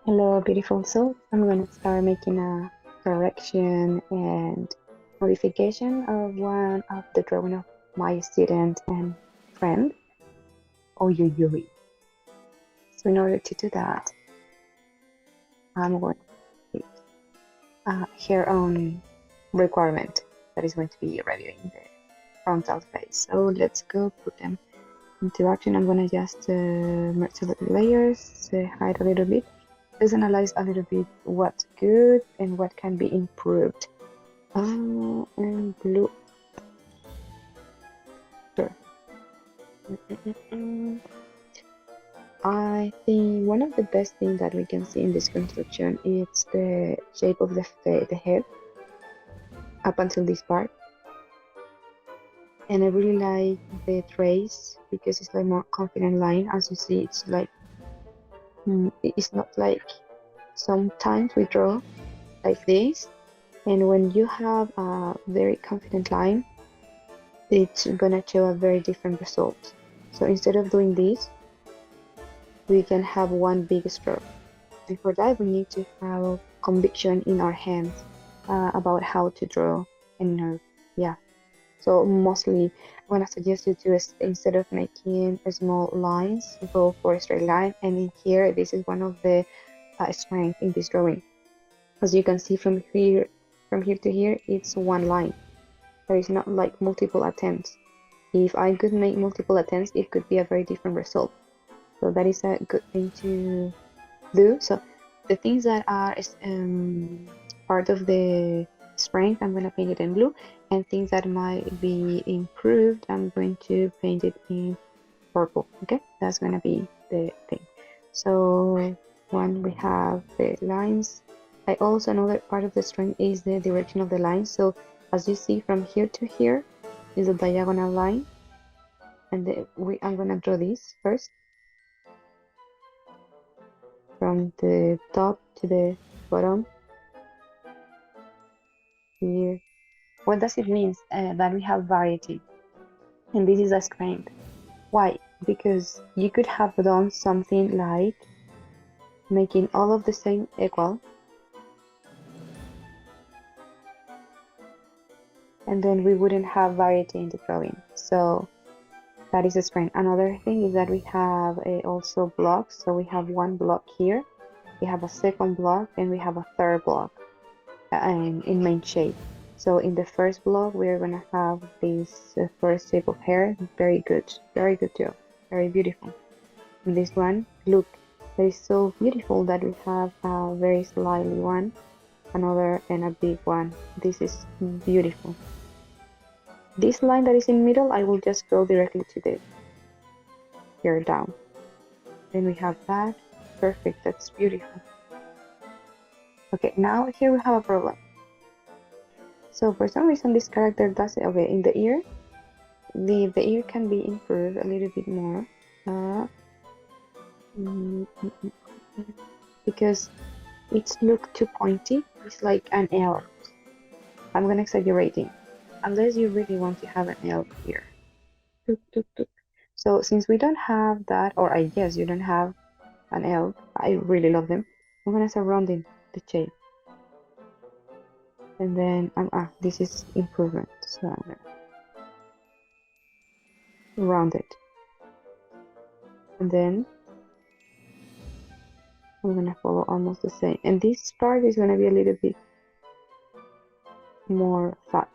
Hello, beautiful soul. I'm going to start making a correction and modification of one of the drawing of my student and friend, Oyuyui. So in order to do that, I'm going to pick her own requirement that is going to be reviewing the frontal face. So let's go put them into action. I'm going to just merge the layers, hide a little bit. Let's analyze a little bit what's good and what can be improved. And blue. Sure. I think one of the best things that we can see in this construction is the shape of the head up until this part. And I really like the trace because it's like more confident line. As you see, it's like it's not like sometimes we draw like this, and when you have a very confident line, it's gonna show a very different result. So instead of doing this, we can have one big stroke, and for that we need to have conviction in our hands about how to draw and yeah. So mostly I'm gonna suggest you to, instead of making small lines, go for a straight line. And in here, this is one of the strengths in this drawing. As you can see from here to here, it's one line. There is not like multiple attempts. If I could make multiple attempts, it could be a very different result. So that is a good thing to do. So the things that are part of the strength, I'm going to paint it in blue, and things that might be improved, I'm going to paint it in purple. Okay, that's going to be the thing. So when we have the lines, I also know that part of the strength is the direction of the line. So as you see, from here to here is a diagonal line, and I'm going to draw this first from the top to the bottom here. What does it mean? That we have variety, and this is a strength. Why? Because you could have done something like making all of the same equal, and then we wouldn't have variety in the drawing. So that is a strength. Another thing is that we have also blocks. So we have one block here, we have a second block, and we have a third block in main shape. So in the first block, we're gonna have this first shape of hair. Very good job, very beautiful. And this one, look, it is so beautiful that we have a very slightly one, another, and a big one. This is beautiful. This line that is in middle, I will just go directly to the here down. Then we have that. Perfect, that's beautiful. Okay, now here we have a problem. So for some reason this character doesn't, okay, in the ear, the ear can be improved a little bit more. Because it's look too pointy. It's like an L. I'm gonna exaggerating. Unless you really want to have an L here. So since we don't have that, or I guess you don't have an L, I really love them. I'm gonna start rounding the shape. And then this is improvement. So I'm gonna round it. And then I'm gonna follow almost the same. And this part is gonna be a little bit more fat.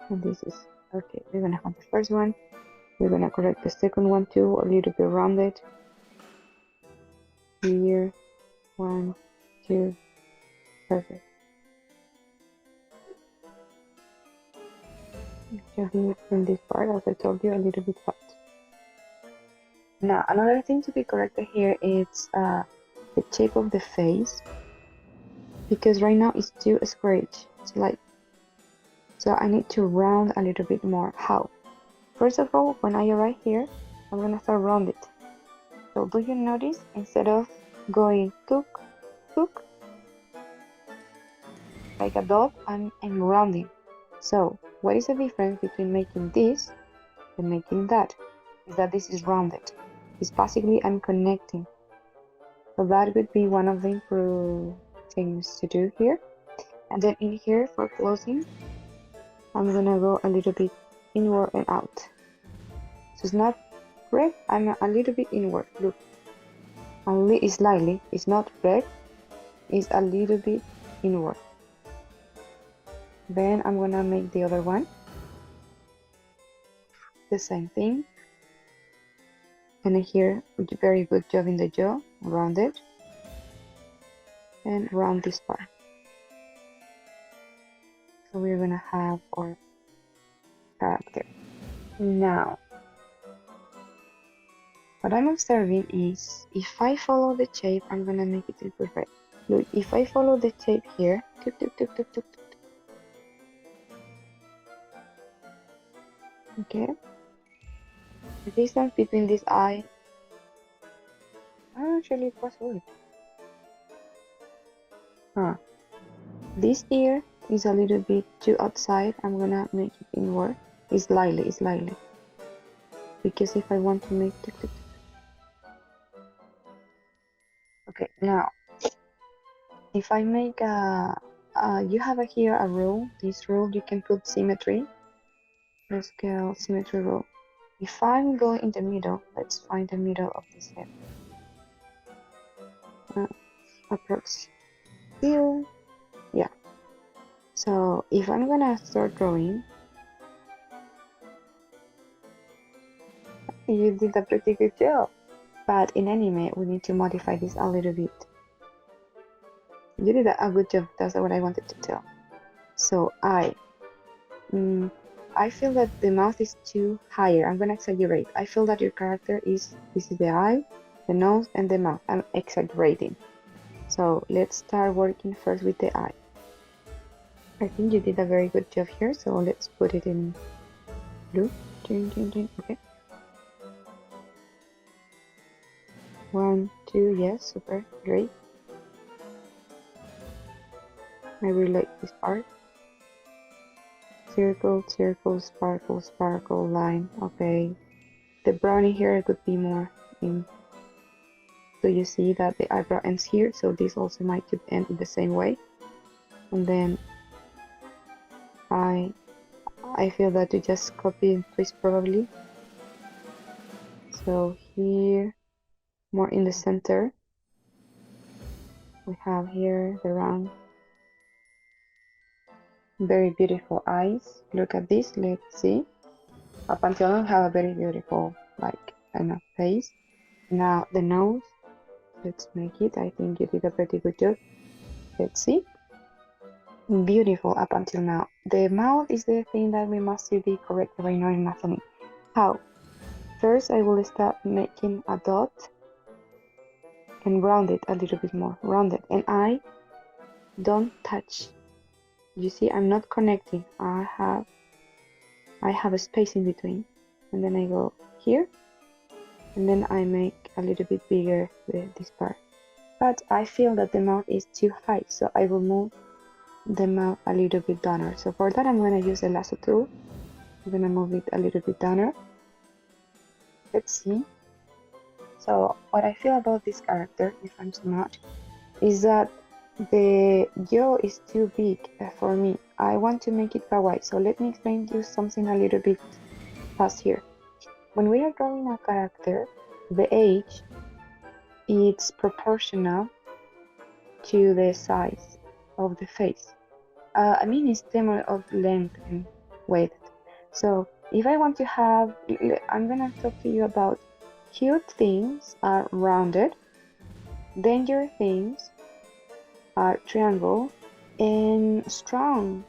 And this is okay. We're gonna have the first one. We're gonna correct the second one too, a little bit rounded. Here, 1, 2, perfect. Here in this part, as I told you, a little bit fat. Now, another thing to be corrected here is the shape of the face, because right now it's too squarish. It's like, so I need to round a little bit more. How? First of all, when I arrive here, I'm gonna start round it. So do you notice, instead of going tuk, like a dog, I'm rounding. So what is the difference between making this and making that? Is that this is rounded. It's basically I'm connecting. So that would be one of the improved things to do here. And then in here for closing, I'm gonna go a little bit inward and out. So it's not red, I'm a little bit inward, look. Only slightly, it's not red, it's a little bit inward. Then I'm gonna make the other one. The same thing. And here, very good job in the jaw, round it. And round this part. So we're gonna have our character. Now, what I'm observing is, if I follow the shape, I'm gonna make it perfect. Look, if I follow the shape here, tuk, tuk, tuk, tuk, tuk, tuk. Okay. The distance between this eye, actually it was good. This ear is a little bit too outside. I'm gonna make it inward. Slightly, slightly. Because if I want to make tuk, tuk, tuk. Okay, now if I make you have here a rule. This rule you can put symmetry. Let's go symmetry rule. If I'm going in the middle, let's find the middle of this head. Approx here. Yeah. So if I'm gonna start drawing, you did a pretty good job. But in anime, we need to modify this a little bit. You did a good job. That's what I wanted to tell. So I feel that the mouth is too higher. I'm gonna exaggerate. I feel that your character is, this is the eye, the nose, and the mouth. I'm exaggerating. So let's start working first with the eye. I think you did a very good job here. So let's put it in blue. Okay. 1, 2, yes, super, great. I really like this part. Circle, circle, sparkle, sparkle, line. Okay. The brownie here could be more in. So you see that the eyebrow ends here, so this also might end in the same way. And then I feel that you just copy and paste probably. So here, more in the center, we have here the round, very beautiful eyes. Look at this, let's see. Up until now, have a very beautiful, like, kind of face. Now the nose, let's make it. I think you did a pretty good job. Let's see. Beautiful up until now. The mouth is the thing that we must be correct right now in mathematics. How? First, I will start making a dot and round it a little bit more. Round it, and I don't touch. You see, I'm not connecting. I have a space in between, and then I go here, and then I make a little bit bigger this part. But I feel that the mouth is too high, so I will move the mouth a little bit downer. So for that, I'm gonna use the lasso tool. I'm gonna move it a little bit downer. Let's see. So what I feel about this character, if I'm smart, is that the jaw is too big for me. I want to make it kawaii. So let me explain to you something a little bit fast here. When we are drawing a character, the age is proportional to the size of the face. I mean, it's terms of length and weight. So if I want to have, I'm gonna talk to you about cute things are rounded, danger things are triangle, and strong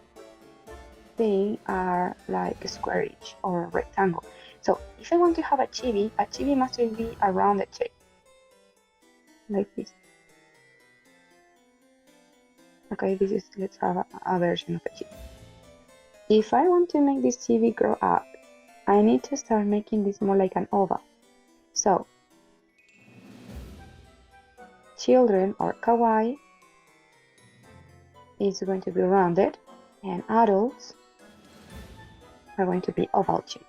things are like a squarish or rectangle. So if I want to have a chibi must be a rounded shape, like this. Okay, this is, let's have a version of a chibi. If I want to make this chibi grow up, I need to start making this more like an oval. So children or kawaii is going to be rounded, and adults are going to be oval shape.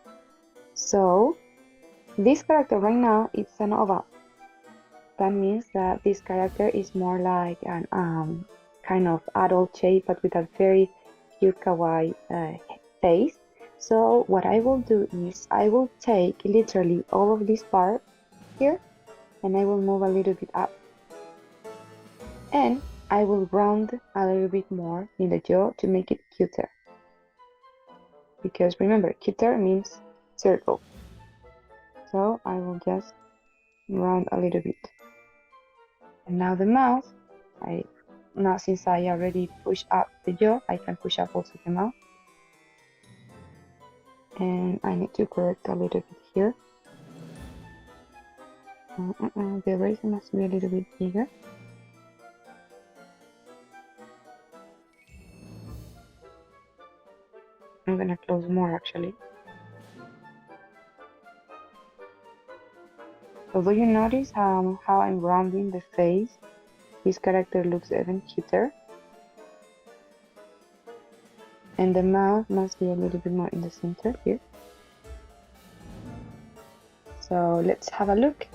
So this character right now, it's an oval. that means that this character is more like an kind of adult shape, but with a very cute kawaii face. So what I will do is I will take literally all of this part here, and I will move a little bit up, and I will round a little bit more in the jaw to make it cuter, because remember, cuter means circle. So I will just round a little bit. And now the mouth, now since I already pushed up the jaw, I can push up also the mouth. And I need to correct a little bit here. The eraser must be a little bit bigger. I'm gonna close more actually. Although you notice how I'm rounding the face, this character looks even cuter. And the mouth must be a little bit more in the center here. So let's have a look.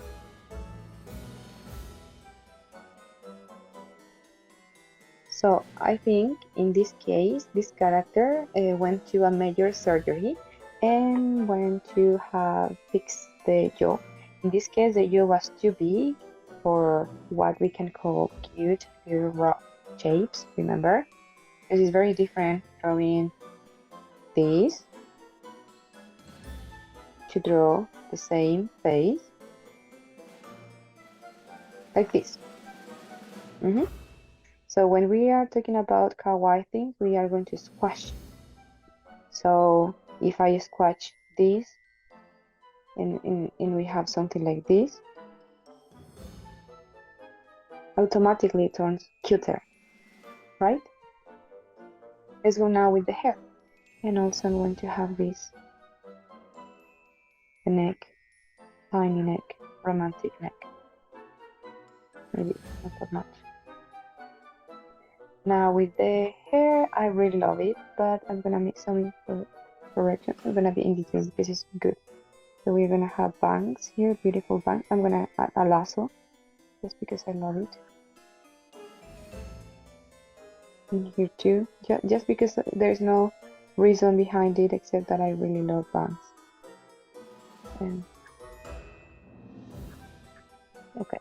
So I think in this case, this character went to a major surgery and went to have fixed the jaw. In this case, the jaw was too big for what we can call cute raw shapes, remember? This is very different drawing this to draw the same face like this. So when we are talking about kawaii things, we are going to squash. So if I squash this and we have something like this, automatically it turns cuter, right? Let's go now with the hair. And also I'm going to have this, the neck, tiny neck, romantic neck. Maybe not that much. Now with the hair, I really love it, but I'm gonna make some corrections. I'm gonna be in detail because it's good. So we're gonna have bangs here, beautiful bangs. I'm gonna add a lasso, just because I love it. And here too, just because there's no reason behind it except that I really love bangs. And okay,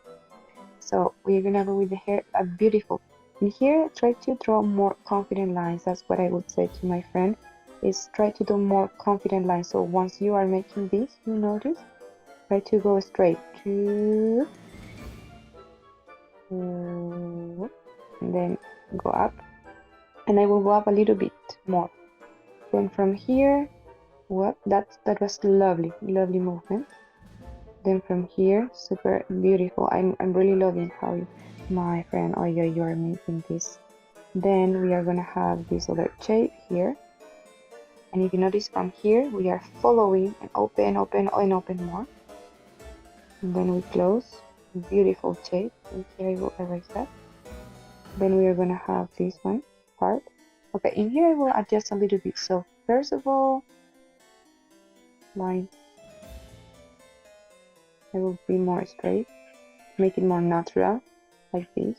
so we're gonna go with the hair, a beautiful. And here, try to draw more confident lines. That's what I would say to my friend, is try to do more confident lines. So once you are making this, you notice, try to go straight to, and then go up. And I will go up a little bit more. Then from here, what? That was lovely movement. Then from here, super beautiful. I'm really loving how my friend Oyo, you are making this. Then we are gonna have this other shape here. And if you notice from here, we are following and open more. And then we close, beautiful shape. And here I will erase that. Then we are gonna have this one part. Okay, in here I will adjust a little bit. So first of all, line. I will be more straight, make it more natural, like this.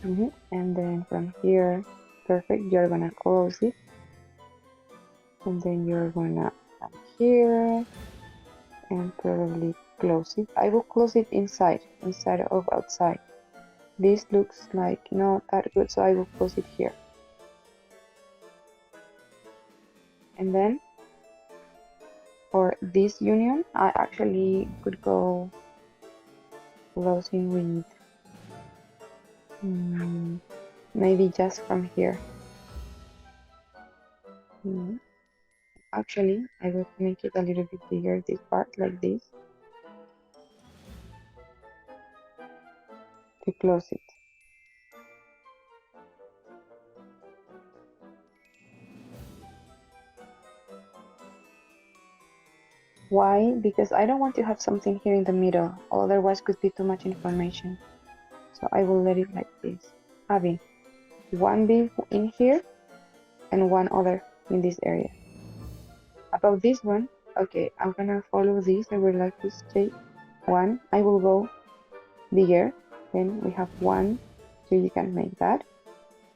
And then from here, perfect, you're gonna close it. And then you're gonna come here and probably close it. I will close it inside of outside. This looks like not that good, so I will close it here. And then for this union, I actually could go closing with maybe just from here. Actually, I will make it a little bit bigger, this part, like this, to close it. Why? Because I don't want to have something here in the middle, otherwise could be too much information. So I will let it like this, having one big in here and one other in this area. About this one, okay, I'm gonna follow this. I would like this shape. one. I will go bigger. Then we have one, so you can make that.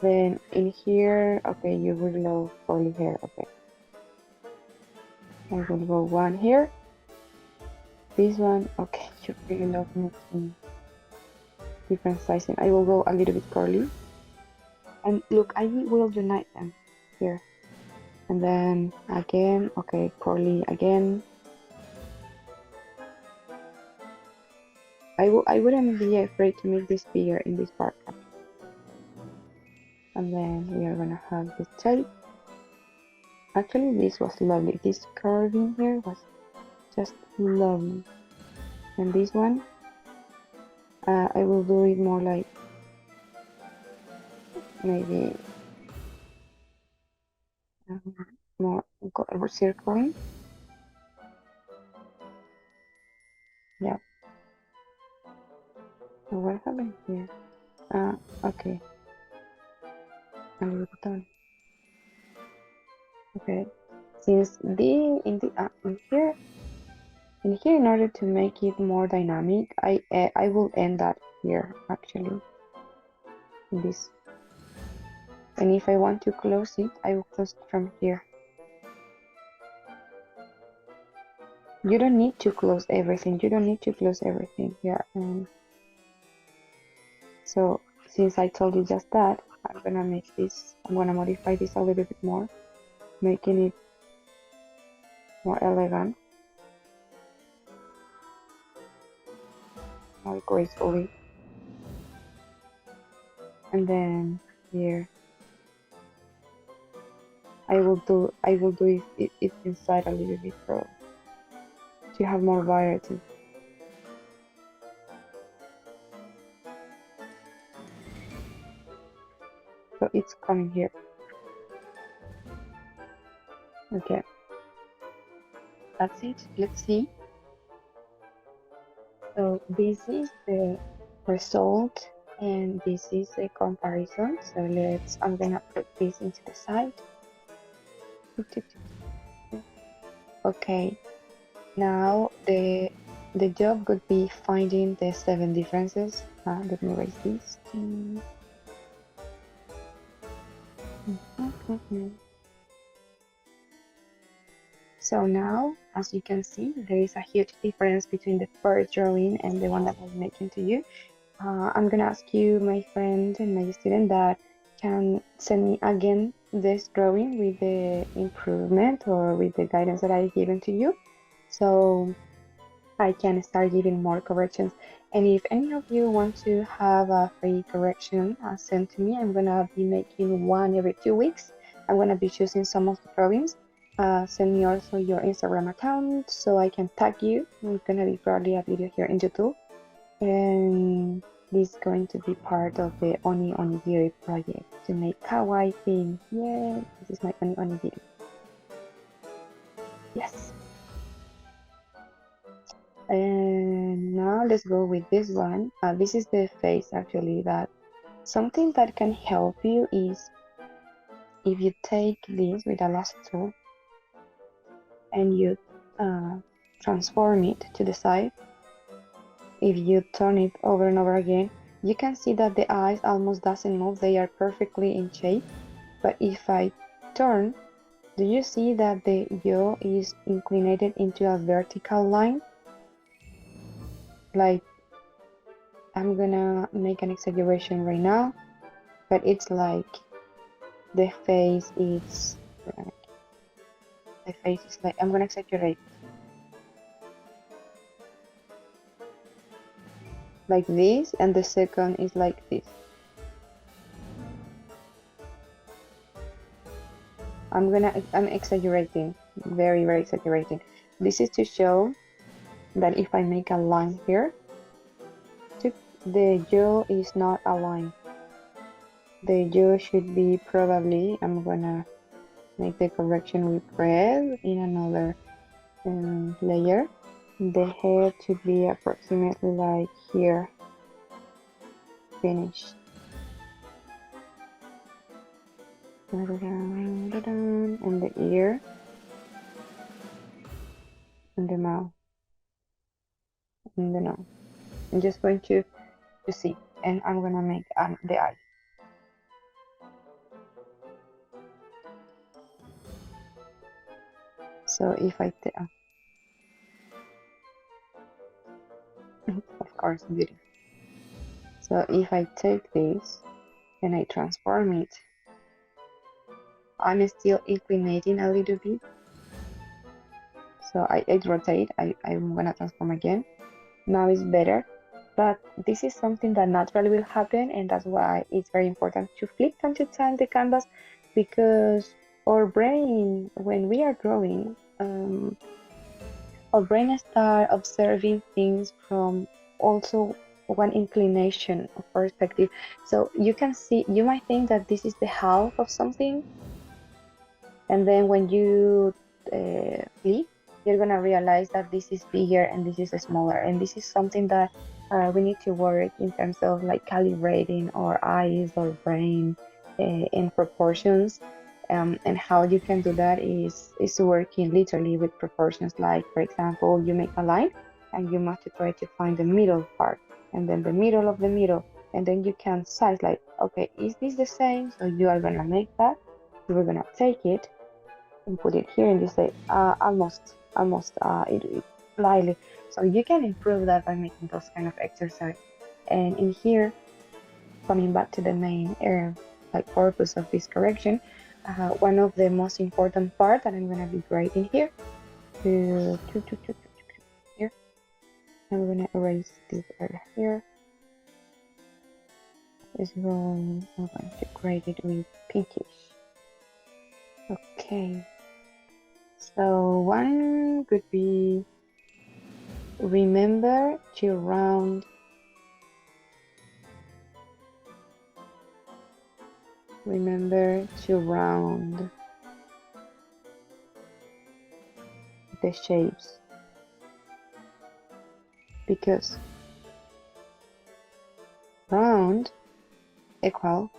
Then in here, okay, you really love curly hair. Okay, I will go one here. This one, okay, you really love making different sizing. I will go a little bit curly. And look, I will unite them here. And then again, okay, curly again. I wouldn't be afraid to make this bigger in this part. And then we are gonna have the tape. Actually, this was lovely. This curving here was just lovely. And this one, I will do it more like maybe more circling. Yeah. So what happened here? Okay. A little bit done. Okay. Since in here, in order to make it more dynamic, I will end that here actually. This. And if I want to close it, I will close it from here. You don't need to close everything. You don't need to close everything here. So since I told you just that, I'm gonna make this. I'm gonna modify this a little bit more, making it more elegant, more gracefully. And then here, I will do it inside a little bit to have more variety. So it's coming here. Okay. That's it. Let's see. So this is the result and this is the comparison. So I'm gonna put this into the side. Okay. Now the job would be finding the 7 differences. Let me erase this. So now, as you can see, there is a huge difference between the first drawing and the one that I was making to you. I'm gonna ask you, my friend and my student, that can send me again this drawing with the improvement or with the guidance that I've given to you, so I can start giving more corrections. And if any of you want to have a free correction sent to me, I'm gonna be making one every 2 weeks. I'm gonna be choosing some of the drawings. Send me also your Instagram account so I can tag you. It's gonna be probably a video here in YouTube. And this is going to be part of the Oni Onigiri project to make kawaii things. Yeah, this is my Oni Onigiri. Yes. And now let's go with this one. This is the face actually. That something that can help you is if you take this with a lasso tool and you transform it to the side. If you turn it over and over again, you can see that the eyes almost doesn't move. They are perfectly in shape. But if I turn, do you see that the jaw is inclinated into a vertical line? Like, I'm gonna make an exaggeration right now, but it's like the face is like, I'm gonna exaggerate, like this, and the second is like this. I'm exaggerating, very, very exaggerating. This is to show that if I make a line here, the jaw is not aligned. The jaw should be probably, I'm gonna make the correction with red in another layer. The head should be approximately like here. Finished. And the ear and the mouth. No, I'm just going to see, and I'm gonna make the eye. So if I of course, beautiful. So if I take this and I transform it, I'm still inclinating a little bit. So I rotate, I'm gonna transform again. Now it's better, but this is something that naturally will happen, and that's why it's very important to flip time to time the canvas, because our brain, when we are drawing, our brain start observing things from also one inclination of perspective. So you can see, you might think that this is the half of something, and then when you flip, you're gonna realize that this is bigger and this is smaller, and this is something that we need to work in terms of like calibrating our eyes or brain in proportions. And how you can do that is working literally with proportions. Like, for example, you make a line and you must try to find the middle part, and then the middle of the middle, and then you can size, like, okay, is this the same? So you are gonna make that, you're gonna take it and put it here, and you say almost it slightly. So you can improve that by making those kind of exercise. And in here, coming back to the main like purpose of this correction, one of the most important part that I'm going to be writing here, here, I'm going to erase this area here, is going, I'm going to grade it with pinkish. Okay, so one could be, remember to round the shapes, because round equal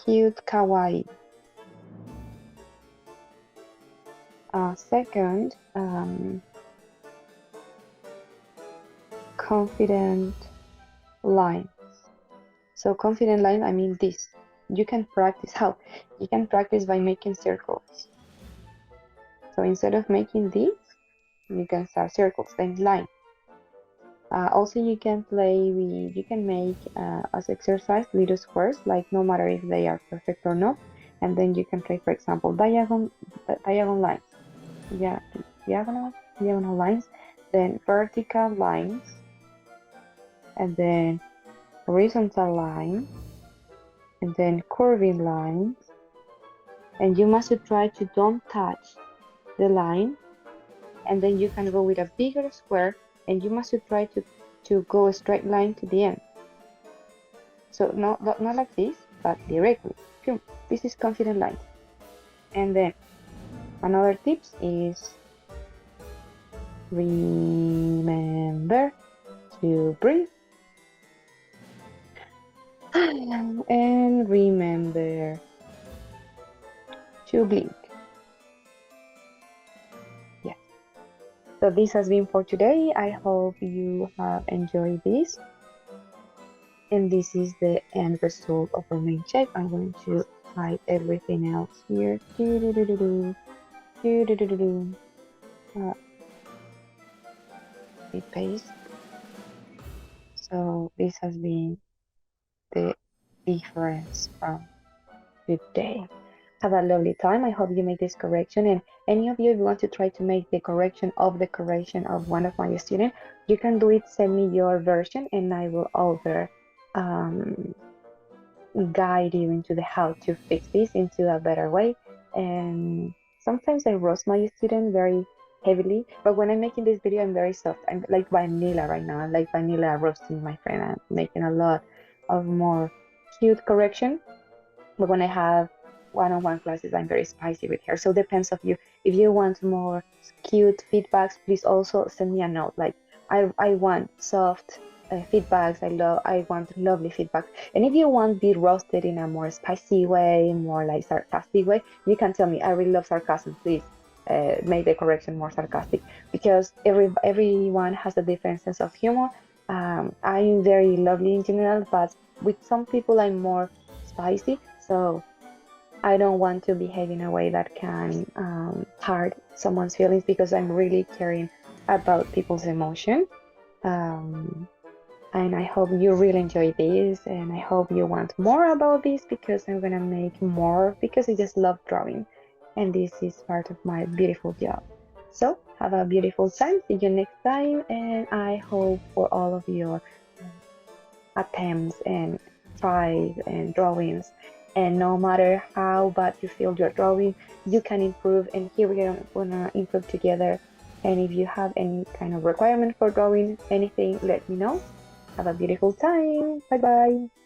cute, kawaii. Second, confident lines. So confident line, I mean this. You can practice how? You can practice by making circles. So instead of making this, you can start circles, then line. Also, you can play with, you can make as exercise little squares, like no matter if they are perfect or not, and then you can play, for example, diagonal lines, yeah, diagonal lines, then vertical lines, and then horizontal lines, and then curving lines, and you must try to don't touch the line, and then you can go with a bigger square, and you must try to go a straight line to the end. So not like this, but directly. This is confident line. And then another tips is remember to breathe. And remember to blink. Yeah. So this has been for today. I hope you have enjoyed this. And this is the end result of our main shape. I'm going to hide everything else here. Paste. So this has been the difference from today. Have a lovely time. I hope you make this correction, and any of you, if you want to try to make the correction of one of my students, you can do it. Send me your version and I will over guide you into the how to fix this into a better way. And sometimes I roast my student very heavily, but when I'm making this video, I'm very soft. I'm like vanilla right now. I'm like vanilla roasting my friend. I'm making a lot of more cute correction, but when I have one-on-one classes, I'm very spicy with her. So it depends of you. If you want more cute feedbacks, please also send me a note. Like, I want soft feedbacks. I want lovely feedback. And if you want be roasted in a more spicy way, more like sarcastic way, you can tell me. I really love sarcasm, please. make the correction more sarcastic, because everyone has a different sense of humor. I'm very lovely in general, but with some people I'm more spicy, so I don't want to behave in a way that can hurt someone's feelings, because I'm really caring about people's emotion. Um, and I hope you really enjoy this, and I hope you want more about this, because I'm gonna make more, because I just love drawing, and this is part of my beautiful job. So have a beautiful time. See you next time, and I hope for all of your attempts and tries and drawings. And no matter how bad you feel you're drawing, you can improve. And here we're gonna improve together. And if you have any kind of requirement for drawing anything, let me know. Have a beautiful time. Bye bye.